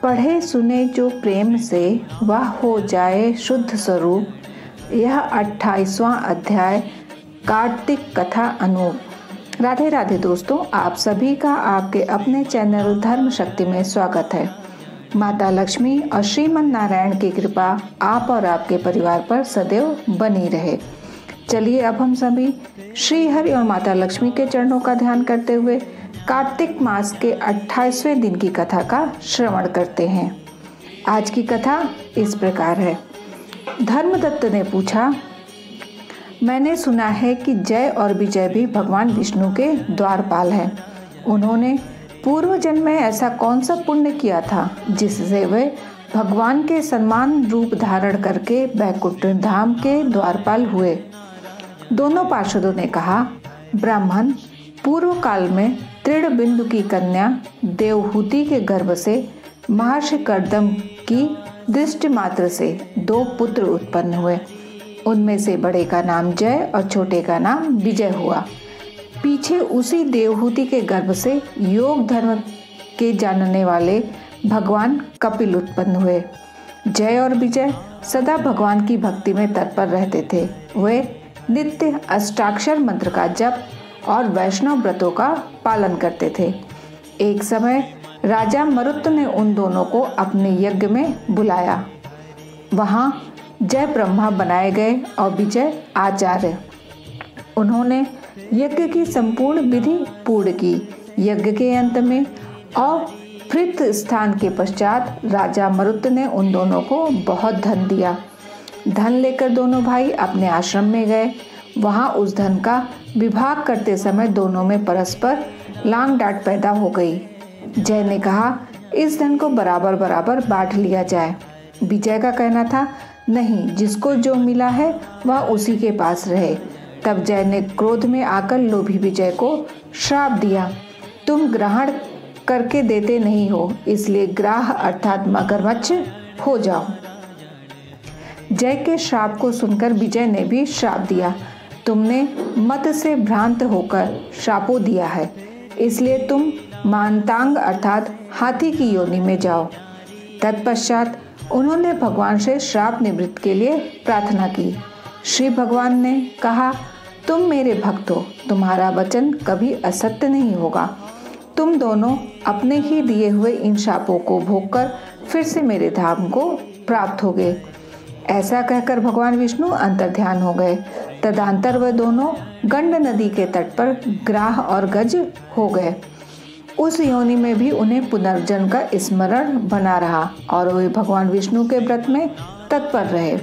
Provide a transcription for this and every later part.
पढ़े सुने जो प्रेम से वह हो जाए शुद्ध स्वरूप। यह 28वां अध्याय कार्तिक कथा अनूप। राधे राधे दोस्तों, आप सभी का आपके अपने चैनल धर्म शक्ति में स्वागत है। माता लक्ष्मी और श्रीमन नारायण की कृपा आप और आपके परिवार पर सदैव बनी रहे। चलिए अब हम सभी श्री हरि और माता लक्ष्मी के चरणों का ध्यान करते हुए कार्तिक मास के 28वें दिन की कथा का श्रवण करते हैं। आज की कथा इस प्रकार है। धर्मदत्त ने पूछा, मैंने सुना है कि जय और विजय भी भगवान विष्णु के द्वारपाल हैं। उन्होंने पूर्व जन्म में ऐसा कौन सा पुण्य किया था जिससे वे भगवान के समान रूप धारण करके बैकुंठ धाम के द्वारपाल हुए। दोनों पार्षदों ने कहा, ब्राह्मण, पूर्व काल में तृण बिंदु की कन्या देवहूति के गर्भ से महर्षि कर्दम की दृष्टि मात्र से 2 पुत्र उत्पन्न हुए। उनमें से बड़े का नाम जय और छोटे का नाम विजय हुआ। पीछे उसी देवहूति के गर्भ से योग धर्म के जानने वाले भगवान कपिल उत्पन्न हुए। जय और विजय सदा भगवान की भक्ति में तत्पर रहते थे। वे नित्य अष्टाक्षर मंत्र का जप और वैष्णव व्रतों का पालन करते थे। एक समय राजा मरुत ने उन दोनों को अपने यज्ञ में बुलाया। वहां जय ब्रह्मा बनाए गए और विजय आचार्य। उन्होंने यज्ञ की संपूर्ण विधि पूर्ण की। यज्ञ के अंत में अवृत स्थान के पश्चात राजा मरुत ने उन दोनों को बहुत धन दिया। धन लेकर दोनों भाई अपने आश्रम में गए। वहां उस धन का विभाग करते समय दोनों में परस्पर लांग डांट पैदा हो गई। जय ने कहा, इस धन को बराबर बराबर बांट लिया जाए। विजय का कहना था, नहीं, जिसको जो मिला है वह उसी के पास रहे। तब जय ने क्रोध में आकर लोभी विजय को श्राप दिया, तुम ग्रहण करके देते नहीं हो, इसलिए ग्राह अर्थात मगरमच्छ हो जाओ। जय के श्राप को सुनकर विजय ने भी श्राप दिया, तुमने मत से भ्रांत होकर श्रापो दिया है, इसलिए तुम मानतांग अर्थात हाथी की योनि में जाओ। तत्पश्चात उन्होंने भगवान से श्राप निवृत्ति के लिए प्रार्थना की। श्री भगवान ने कहा, तुम मेरे भक्त हो, तुम्हारा वचन कभी असत्य नहीं होगा। तुम दोनों अपने ही दिए हुए इन शापों को भोगकर फिर से मेरे धाम को प्राप्त होगे। ऐसा कहकर भगवान विष्णु अंतर्ध्यान हो गए। तदंतर वे दोनों गंड नदी के तट पर ग्राह और गज हो गए। उस योनि में भी उन्हें पुनर्जन्म का स्मरण बना रहा और वे भगवान विष्णु के व्रत में तत्पर रहे।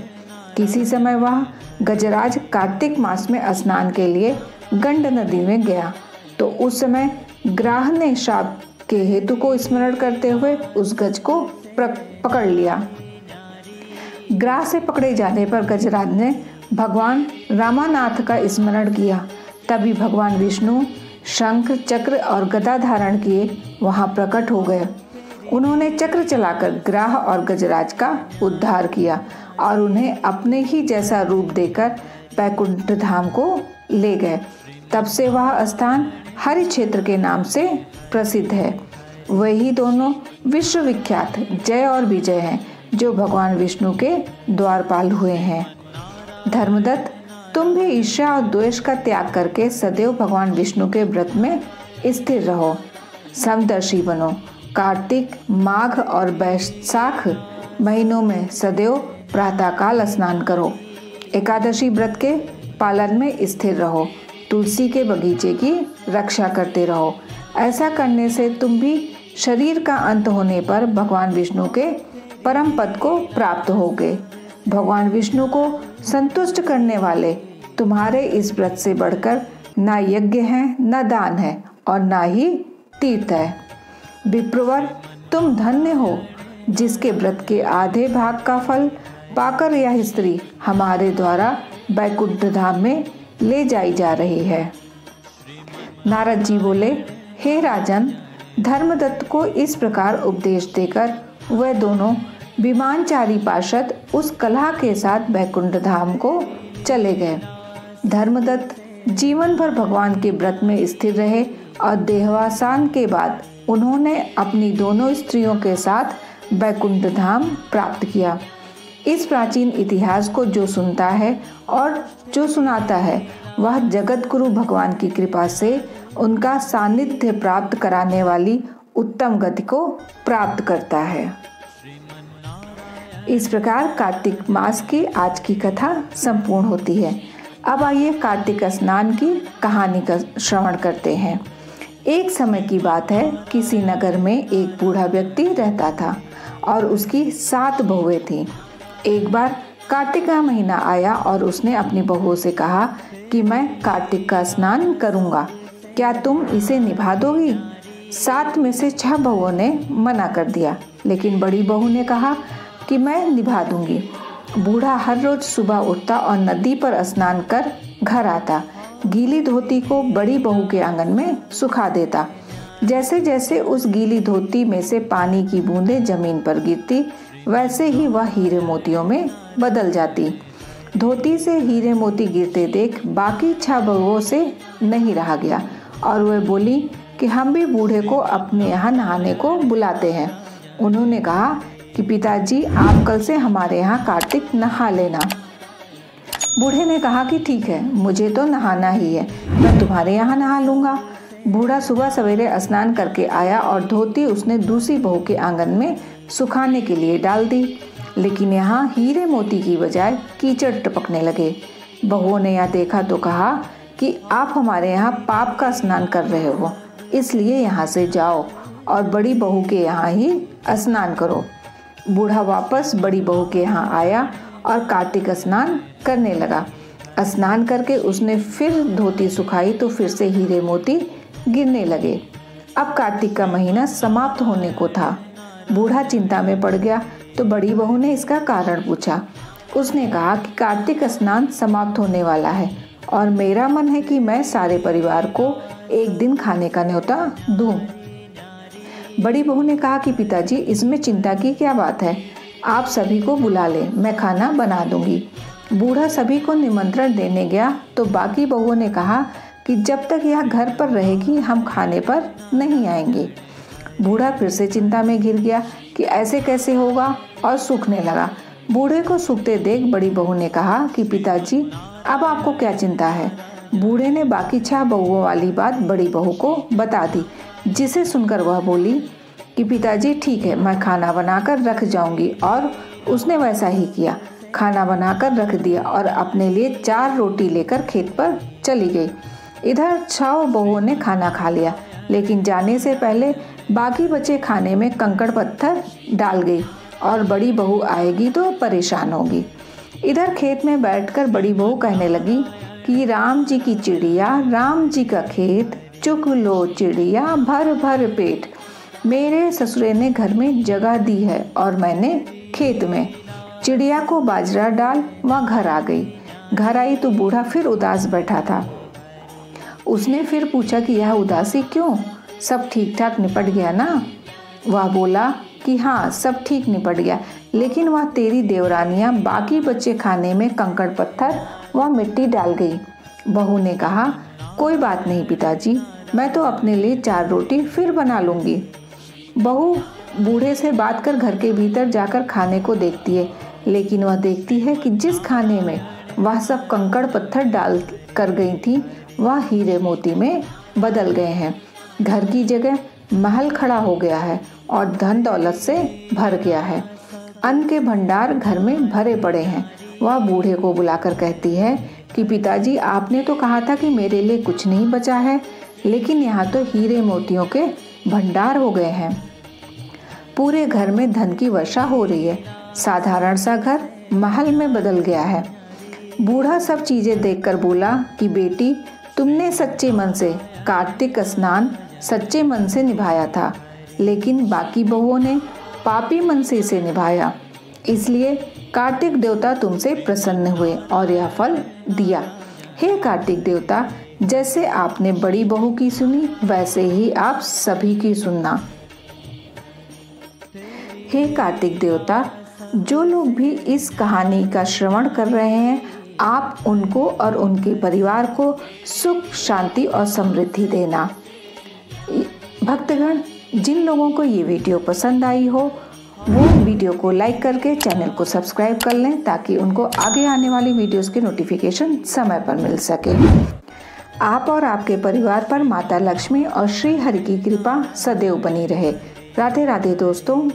किसी समय वह गजराज कार्तिक मास में स्नान के लिए गंड नदी में गया तो उस समय ग्राह ने शाप के हेतु को स्मरण करते हुए उस गज को पकड़ लिया। ग्राह से पकड़े जाने पर गजराज ने भगवान रामानाथ का स्मरण किया। तभी भगवान विष्णु शंख चक्र और गदा धारण किए वहां प्रकट हो गए। उन्होंने चक्र चलाकर ग्राह और गजराज का उद्धार किया और उन्हें अपने ही जैसा रूप देकर बैकुंठ धाम को ले गए। तब से वह स्थान हरि क्षेत्र के नाम से प्रसिद्ध है। वही दोनों विश्वविख्यात जय और विजय हैं जो भगवान विष्णु के द्वारपाल हुए हैं। धर्मदत्त, तुम भी ईर्ष्या और द्वेष का त्याग करके सदैव भगवान विष्णु के व्रत में स्थिर रहो। समदर्शी बनो। कार्तिक, माघ और वैशाख महीनों में सदैव प्रातःकाल स्नान करो। एकादशी व्रत के पालन में स्थिर रहो। तुलसी के बगीचे की रक्षा करते रहो। ऐसा करने से तुम भी शरीर का अंत होने पर भगवान विष्णु के परम पद को प्राप्त होगे। भगवान विष्णु को संतुष्ट करने वाले तुम्हारे इस व्रत से बढ़कर ना यज्ञ है, न दान है और ना ही तीर्थ है। विप्रवर, तुम धन्य हो जिसके व्रत के आधे भाग का फल पाकर यह स्त्री हमारे द्वारा बैकुंठ धाम में ले जाई जा रही है। नारद जी बोले, हे राजन, धर्मदत्त को इस प्रकार उपदेश देकर वह दोनों विमानचारी पार्षद उस कलह के साथ बैकुंठ धाम को चले गए। धर्मदत्त जीवन भर भगवान के व्रत में स्थिर रहे और देहावसान के बाद उन्होंने अपनी दोनों स्त्रियों के साथ वैकुंठ धाम प्राप्त किया। इस प्राचीन इतिहास को जो सुनता है और जो सुनाता है वह जगत गुरु भगवान की कृपा से उनका सानिध्य प्राप्त कराने वाली उत्तम गति को प्राप्त करता है। इस प्रकार कार्तिक मास की आज की कथा संपूर्ण होती है। अब आइए कार्तिक स्नान की कहानी का श्रवण करते हैं। एक समय की बात है, किसी नगर में एक बूढ़ा व्यक्ति रहता था और उसकी 7 बहुएं थीं। एक बार कार्तिक का महीना आया और उसने अपनी बहुओं से कहा कि मैं कार्तिक का स्नान करूंगा, क्या तुम इसे निभा दोगी? 7 में से 6 बहुओं ने मना कर दिया, लेकिन बड़ी बहू ने कहा कि मैं निभा दूंगी। बूढ़ा हर रोज सुबह उठता और नदी पर स्नान कर घर आता। गीली धोती को बड़ी बहू के आंगन में सुखा देता। जैसे जैसे उस गीली धोती में से पानी की बूंदें जमीन पर गिरती, वैसे ही वह हीरे मोतियों में बदल जाती। धोती से हीरे मोती गिरते देख बाकी 6 बहुओं से नहीं रहा गया और वह बोली कि हम भी बूढ़े को अपने यहाँ नहाने को बुलाते हैं। उन्होंने कहा कि पिताजी, आप कल से हमारे यहाँ कार्तिक नहा लेना। बूढ़े ने कहा कि ठीक है, मुझे तो नहाना ही है, मैं तुम्हारे यहाँ नहा लूँगा। बूढ़ा सुबह सवेरे स्नान करके आया और धोती उसने दूसरी बहू के आंगन में सुखाने के लिए डाल दी, लेकिन यहाँ हीरे मोती की बजाय कीचड़ टपकने लगे। बहुओं ने यह देखा तो कहा कि आप हमारे यहाँ पाप का स्नान कर रहे हो, इसलिए यहाँ से जाओ और बड़ी बहू के यहाँ ही स्नान करो। बूढ़ा वापस बड़ी बहू के यहाँ आया और कार्तिक स्नान करने लगा। स्नान करके उसने फिर धोती सुखाई तो फिर से हीरे मोती गिरने लगे। अब कार्तिक का महीना समाप्त होने को था। बूढ़ा चिंता में पड़ गया तो बड़ी बहू ने इसका कारण पूछा। उसने कहा कि कार्तिक स्नान समाप्त होने वाला है और मेरा मन है कि मैं सारे परिवार को एक दिन खाने का न्योता दूं। बड़ी बहू ने कहा कि पिताजी, इसमें चिंता की क्या बात है, आप सभी को बुला लें, मैं खाना बना दूंगी। बूढ़ा सभी को निमंत्रण देने गया तो बाकी बहुओं ने कहा कि जब तक यह घर पर रहेगी हम खाने पर नहीं आएंगे। बूढ़ा फिर से चिंता में घिर गया कि ऐसे कैसे होगा और सूखने लगा। बूढ़े को सूखते देख बड़ी बहू ने कहा कि पिताजी, अब आपको क्या चिंता है? बूढ़े ने बाकी 6 बहुओं वाली बात बड़ी बहू को बता दी, जिसे सुनकर वह बोली कि पिताजी ठीक है, मैं खाना बनाकर रख जाऊंगी। और उसने वैसा ही किया, खाना बनाकर रख दिया और अपने लिए 4 रोटी लेकर खेत पर चली गई। इधर 6 बहुओं ने खाना खा लिया, लेकिन जाने से पहले बाकी बचे खाने में कंकड़ पत्थर डाल गई और बड़ी बहू आएगी तो परेशान होगी। इधर खेत में बैठकर बड़ी बहू कहने लगी कि राम जी की चिड़िया, राम जी का खेत, चुग लो चिड़िया भर भर पेट। मेरे ससुरे ने घर में जगह दी है और मैंने खेत में। चिड़िया को बाजरा डाल, वह घर आ गई। घर आई तो बूढ़ा फिर उदास बैठा था। उसने फिर पूछा कि यह उदासी क्यों, सब ठीक ठाक निपट गया ना? वह बोला कि हाँ, सब ठीक निपट गया, लेकिन वह तेरी देवरानियाँ बाकी बच्चे खाने में कंकड़ पत्थर व मिट्टी डाल गई। बहू ने कहा, कोई बात नहीं पिताजी, मैं तो अपने लिए 4 रोटी फिर बना लूँगी। बहू बूढ़े से बात कर घर के भीतर जाकर खाने को देखती है, लेकिन वह देखती है कि जिस खाने में वह सब कंकड़ पत्थर डाल कर गई थी वह हीरे मोती में बदल गए हैं। घर की जगह महल खड़ा हो गया है और धन दौलत से भर गया है। अन्न के भंडार घर में भरे पड़े हैं। वह बूढ़े को बुलाकर कहती है कि पिताजी, आपने तो कहा था कि मेरे लिए कुछ नहीं बचा है, लेकिन यहाँ तो हीरे मोतियों के भंडार हो गए हैं। पूरे घर में धन की वर्षा हो रही है। साधारण सा घर महल में बदल गया है। बूढ़ा सब चीजें देखकर बोला कि बेटी, तुमने सच्चे मन से कार्तिक स्नान सच्चे मन से निभाया था, लेकिन बाकी बहुओं ने पापी मन से इसे निभाया, इसलिए कार्तिक देवता तुमसे प्रसन्न हुए और यह फल दिया। हे कार्तिक देवता, जैसे आपने बड़ी बहू की सुनी वैसे ही आप सभी की सुनना। हे कार्तिक देवता, जो लोग भी इस कहानी का श्रवण कर रहे हैं, आप उनको और उनके परिवार को सुख, शांति और समृद्धि देना। भक्तगण, जिन लोगों को ये वीडियो पसंद आई हो वो वीडियो को लाइक करके चैनल को सब्सक्राइब कर लें ताकि उनको आगे आने वाली वीडियोस की नोटिफिकेशन समय पर मिल सके। आप और आपके परिवार पर माता लक्ष्मी और श्री हरि की कृपा सदैव बनी रहे। राधे राधे दोस्तों।